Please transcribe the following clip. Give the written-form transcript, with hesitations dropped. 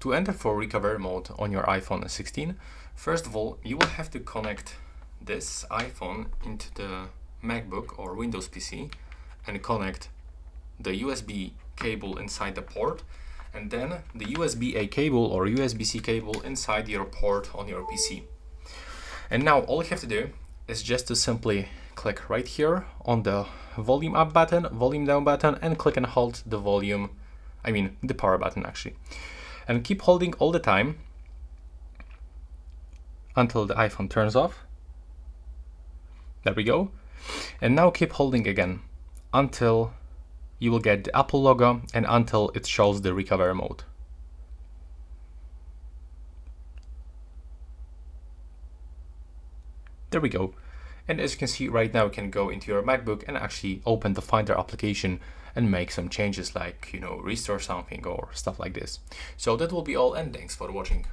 to enter for recovery mode on your iPhone 16, first of all, you will have to connect this iPhone into the MacBook or Windows PC and connect the USB cable inside the port, and then the USB-A cable or USB-C cable inside your port on your PC. And now all you have to do is just to simply click right here on the volume up button, volume down button, and click and hold the the power button actually. And keep holding all the time until the iPhone turns off. There we go. And now keep holding again until you will get the Apple logo and until it shows the recovery mode. There we go. And as you can see right now, you can go into your MacBook and actually open the Finder application and make some changes like, restore something or stuff like this. So that will be all, and thanks for watching.